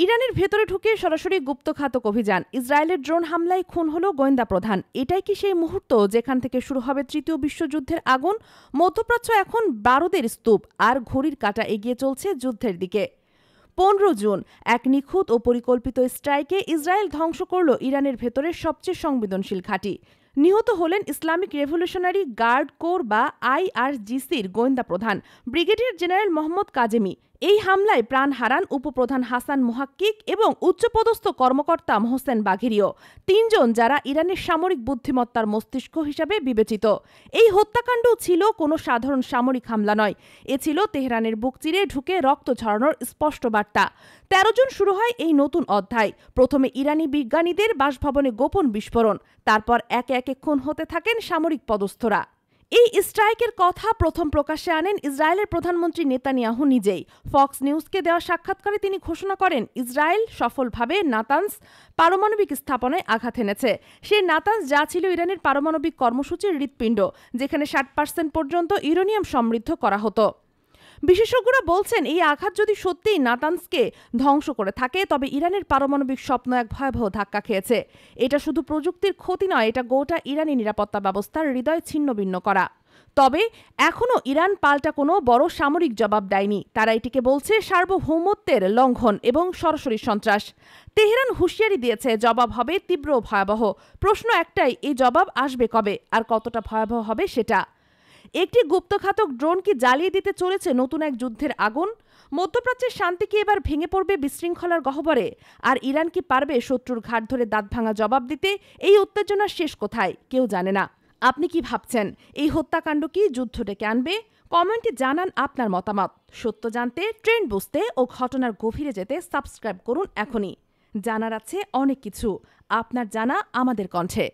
ইরানের ভেতরে ঢুকে সরাসরি গুপ্তঘাতক অভিযান, ইসরায়েলের ড্রোন হামলায় খুন হলো গোয়েন্দা প্রধান। এটাই কি সেই মুহূর্ত যেখান থেকে শুরু হবে তৃতীয় বিশ্বযুদ্ধের আগুন? মধ্যপ্রাচ্য এখন বারুদের স্তূপ, আর ঘড়ির কাঁটা এগিয়ে চলছে যুদ্ধের দিকে। 15 জুন এক নিখুঁত ও পরিকল্পিত স্ট্রাইকে ইসরায়েল ধ্বংস করল ইরানের ভেতরের সবচেয়ে সংবেদনশীল ঘাঁটি। নিহত হলেন ইসলামিক রেভলিউশনারি গার্ড কোর বা IRGCর গোয়েন্দা প্রধান ব্রিগেডিয়ার জেনারেল মোহাম্মদ কাজেমি। এই হামলায় প্রাণ হারান উপপ্রধান হাসান মুহাক্কিক এবং উচ্চপদস্থ কর্মকর্তা মোহসেন বাঘেরিও, 3 জন যারা ইরানের সামরিক বুদ্ধিমত্তার মস্তিষ্ক হিসাবে বিবেচিত। এই হত্যাকাণ্ড ছিল কোনো সাধারণ সামরিক হামলা নয়, এ ছিল তেহরানের বুক চিরে ঢুকে রক্ত ঝরানোর স্পষ্ট বার্তা। 13 জুন শুরু হয় এই নতুন অধ্যায়। প্রথমে ইরানি বিজ্ঞানীদের বাসভবনে গোপন বিস্ফোরণ, তারপর একে একে খুন হতে থাকেন সামরিক পদস্থরা। এই স্ট্রাইকের কথা প্রথম প্রকাশ্যে আনেন ইসরায়েলের প্রধানমন্ত্রী নেতানিয়াহু নিজেই। ফক্স নিউজকে দেওয়া সাক্ষাৎকারে তিনি ঘোষণা করেন, ইসরায়েল সফলভাবে নাতানস পারমাণবিক স্থাপনায় আঘাত এনেছে। সেই নাতানস যা ছিল ইরানের পারমাণবিক কর্মসূচির হৃৎপিণ্ড, যেখানে 60% পর্যন্ত ইউরেনিয়াম সমৃদ্ধ করা হতো। বিশেষজ্ঞরা বলছেন, এই আঘাত যদি সত্যিই নাতানসকে ধ্বংস করে থাকে, তবে ইরানের পারমাণবিক স্বপ্ন এক ভয়াবহ ধাক্কা খেয়েছে। এটা শুধু প্রযুক্তির ক্ষতি নয়, এটা গোটা ইরানি নিরাপত্তা ব্যবস্থার হৃদয় ছিন্নভিন্ন করা। তবে এখনও ইরান পাল্টা কোনো বড় সামরিক জবাব দেয়নি। তারা এটিকে বলছে সার্বভৌমত্বের লঙ্ঘন এবং সরাসরি সন্ত্রাস। তেহরান হুঁশিয়ারি দিয়েছে, জবাব হবে তীব্র ভয়াবহ। প্রশ্ন একটাই, এই জবাব আসবে কবে আর কতটা ভয়াবহ হবে সেটা। একটি গুপ্তঘাতক ড্রোন কি জ্বালিয়ে দিতে চলেছে নতুন এক যুদ্ধের আগুন? মধ্যপ্রাচ্যের শান্তি কি এবার ভেঙে পড়বে বিশৃঙ্খলার গহ্বরে? আর ইরান কি পারবে শত্রুর ঘাট ধরে দাঁতভাঙা জবাব দিতে? এই উত্তেজনার শেষ কোথায় কেউ জানে না। আপনি কি ভাবছেন, এই হত্যাকাণ্ড কি যুদ্ধ ডেকে আনবে? কমেন্টে জানান আপনার মতামত। সত্য জানতে, ট্রেন্ড বুঝতে ও ঘটনার গভীরে যেতে সাবস্ক্রাইব করুন এখনই। জানার আছে অনেক কিছু, আপনার জানা আমাদের কণ্ঠে।